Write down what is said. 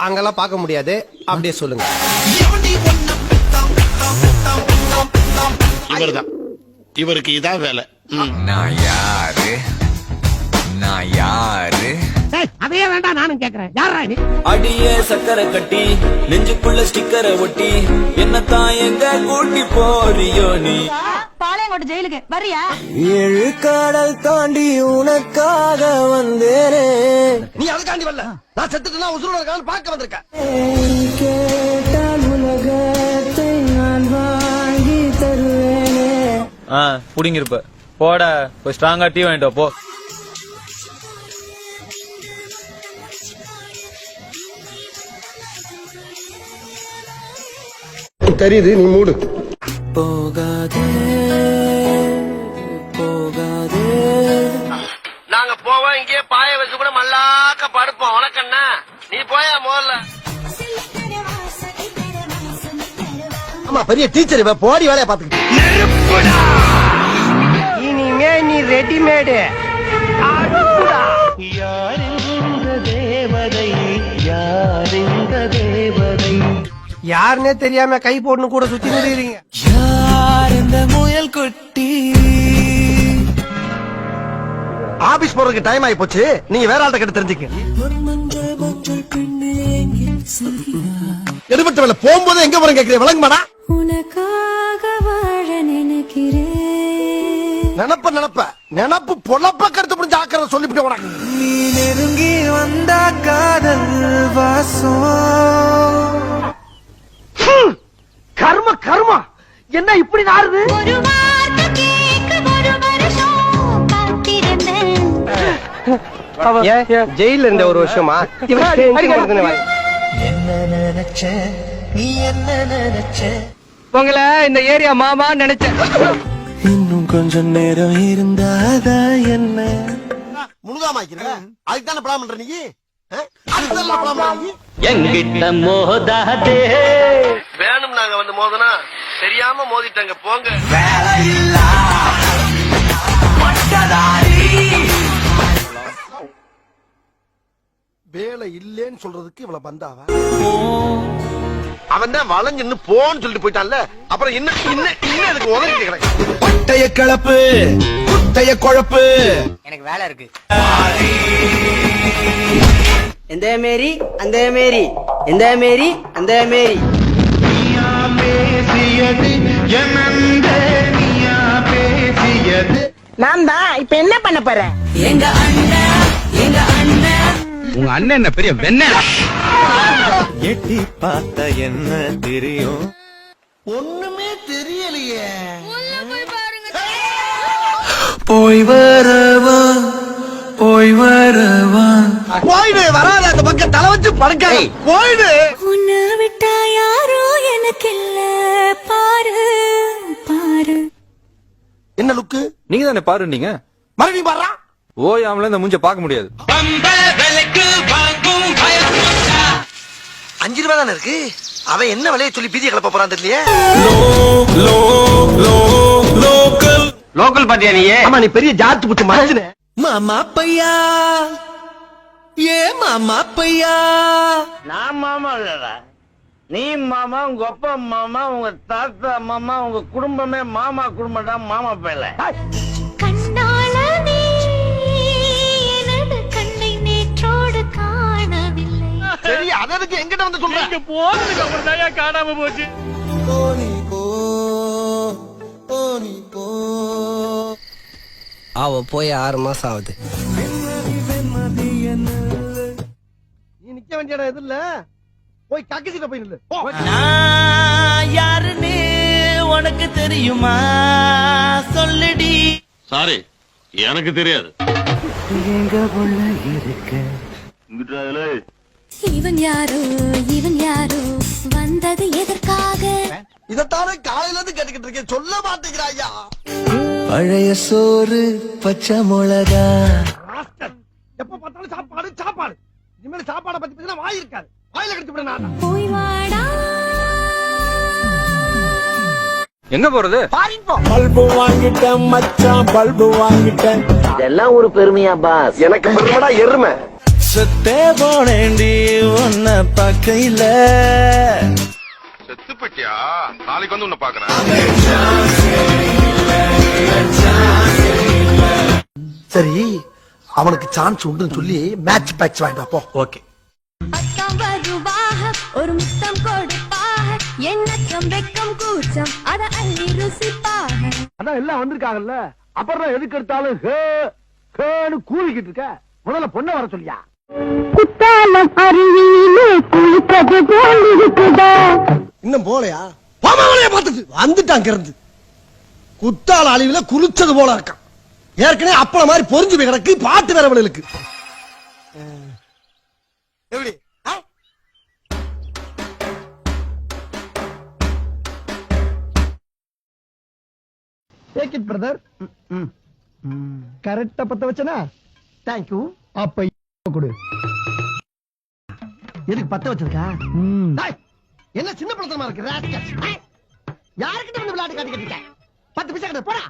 அங்கெல்லாம் பார்க்க முடியாது, அப்படியே சொல்லுங்க. இவர்தான், இவருக்கு இதான் வேலை. நான் யாரு நான் யாரு அதையே வேண்டாம், நானும் கேக்குறேன். யாரா நீ? அடியே சக்கரை கட்டி நெஞ்சுக்குள்ள ஸ்டிக்கரை ஒட்டி என்னத்தான் எங்க கூட்டி போறியோ நீ? பாளையங்கோட்டை ஜெயிலுக்கு வரியா? 7 கடல் தாண்டி உனக்காக வந்தேனே. நீ அதுக்காண்டி வரல, நான் செத்துட்டுனா உசுரோட இருக்கான்னு பார்க்க வந்திருக்கேன். கேட்டால் உலகத்தை நான் வாங்கி தருவேனே. புடிங்கிருப்ப போட, போய் ஸ்ட்ராங்கா டீ வாங்கிட்டு போ. தெரியுது, நீ மூடு. போகாதே போகாதே. நாங்க போவோம், இங்கே பாய வச்சு கூட மல்லாக்க படுப்போம். உனக்கண்ணா நீ போயா முதல்ல. ஆமா, பெரிய டீச்சர் இவ, போடி வேலைய பாத்துக்கிட்டு. இனிமே நீ ரெடிமேடு. யாருன்னே தெரியாம கை போட்டு கூட சுத்தி நிறுவீங்க. யார் இந்த முயல் குட்டி? ஆபீஸ் போறதுக்கு டைம் ஆகி போச்சு, நீங்க வேற ஆள்கிட்ட கிட்ட தெரிஞ்சுக்க. எடுபட்ட வேலை போகும்போது எங்க போறேன் கேக்குறேன், விளங்குமாடா? உனக்காக வாழ நினைக்கிறேன். நினப்பு பொழப்ப கருத்து புரிஞ்சு ஆக்கிறத சொல்லிவிட்டு உனக்கு. நீ நெருங்கி வந்த காதல் வாசம். கர்மா என்ன இப்படி நாருது? ஒரு வார்த்தை கேட்க ஒரு வருஷம் காத்திருந்தேன். ஜெயில இருந்த ஒரு வருஷமா என்ன நினைச்ச நீ என்ன நினைச்ச? உங்களை இந்த ஏரியா மாமா நினைச்சேன். இன்னும் கொஞ்சம் நேரம் இருந்தாதா என்ன? முழுகாமாக்கிறேன், அதுக்கு தானே படம் பண்ற நீ. அதுக்கு எங்கிட்ட மோதாதே. வேணும் நாங்க வந்து மோதனா தெரியாம மோதிட்டாங்க போங்க. வேலை இல்லேன்னு சொல்றதுக்கு இவ்வளவு பந்தாவா? அவன் தான் வளைஞ்சு போன்னு சொல்லிட்டு போயிட்டான்ல, அப்புறம் இன்னும் அதுக்கு உதவி கேக்குறேன். பட்டைய கிளப்பு குட்டைய குழப்பு. எனக்கு வேலை இருக்கு. எந்த மேரி அந்த மேரி எந்த மேரி அந்த மேரி. நான் தான் இப்ப என்ன பண்ண போறேன்? எங்க அண்ணன் உங்க அண்ணன் என்ன பெரிய வெண்ண? எட்டி பார்த்த என்ன தெரியும்? ஒண்ணுமே தெரியலையே. போய் வரவா போய் வரவா. போயிடு, வராத அந்த பக்கம் தலை வச்சு படுக்க. போயிடு. உன்னை விட்டா யாரோ எனக்கு இல்ல, பாரு பாரு. என்ன லுக்கு? நீங்க தானே பாருந்தீங்க, மறுபடியும் பாடுறா. ஓயாமல இந்த மூஞ்ச பார்க்க முடியாது. 5 ரூபா தானே இருக்கு, அவன் என்ன விலையை சொல்லி பீதியை கிளப்ப போறான் தெரியலையே. லோக்கல் பாத்தியா நீ? ஆமா, நீ பெரிய ஜாத்து புட்டு மனுஷனே. மாமா பையா ஏ மாமா பையா. நான் மாமா இல்லடா, நீ மாமா, உங்க அப்பா மாமா, உங்க தாத்தா மாமா, உங்க குடும்பமே மாமா குடும்பம் தான். மாமா பேல கண்ணால நீ எனது கண்ணை நேற்றோடு காணவில்லை. சரி, அதற்கு எங்கிட்ட வந்து சொல்றேன். போனதுக்கு அப்புறம் தான் காணாம போச்சு. போனி போ போனி போ. அவ போய் 6 மாசம் ஆகுது. நீ நிக்க வேண்டிய இடம் எது இல்ல, போய் கக்கிட்ட போய் நில்லு. நான் யாருன்னு உனக்கு தெரியுமா? சொல்லுடி. சாரி, எனக்கு தெரியாது. எங்க உள்ள இருக்க இவன் யாரோ வந்தது எதற்காக? இதத்தானே காலையில இருந்து கேட்டுக்கிட்டு இருக்கேன், சொல்ல மாட்டேங்கிறாயா. பழைய சோறு பச்சை மிளகா. எப்ப பார்த்தாலும் சாப்பாடு. இனிமேல் சாப்பாடை பத்தி பேசினா வாய் இருக்காது, வாயில கடிச்சு விட. நான் போய் வாடா. எங்க போறது? பல்பு வாங்கிட்டேன் மச்சான், பல்பு வாங்கிட்டேன். இதெல்லாம் ஒரு பெருமையா பாஸ்? எனக்கு பெருமடா எருமை. செத்தே போனேண்டி உன்னை பார்க்கையில. செத்து போயிட்டியா? நாளைக்கு வந்து உன்னை பாக்குறேன். சரி, அவனுக்கு சான்ஸ் உண்டுன்னு சொல்லி மேட்ச் பேட்ச் வாங்கிட்டு போ. ஓகே. அக்கம் வருவாக ஒரு முத்தம் கொடுப்பாக எண்ணச்சம் வெக்கம் கூச்சம் அத அள்ளி ருசிப்பாக. அதான் எல்லாம் வந்திருக்காங்கல்ல, அப்புறம் எதுக்கு எடுத்தாலும் கூலிக்கிட்டு இருக்க. முதல்ல பொண்ணை வர சொல்லியா? குத்தாலம் அருவியிலே குளிப்பது போல் இருக்குதா. இன்னும் போலையா? பாமாவளைய பார்த்துட்டு வந்துட்டாங்க இருந்து. குத்தால அழிவுல குளிச்சது போல இருக்கான். ஏற்கனவே அப்பள மாதிரி பொறிஞ்சு போய் கிடக்கு. பாட்டு வரவளுக்கு எப்படி? Take it brother. கரெக்டா பத்த வச்சனா? தேங்க்யூ. அப்ப கொடு. எதுக்கு பத்த வச்சிருக்கா? டேய், என்ன சின்ன பழத்தமா இருக்கு? யாருக்கிட்ட வந்து விளையாட்டு காட்டிக்கிட்டு இருக்க? 10 பைசா கிட்ட போடா.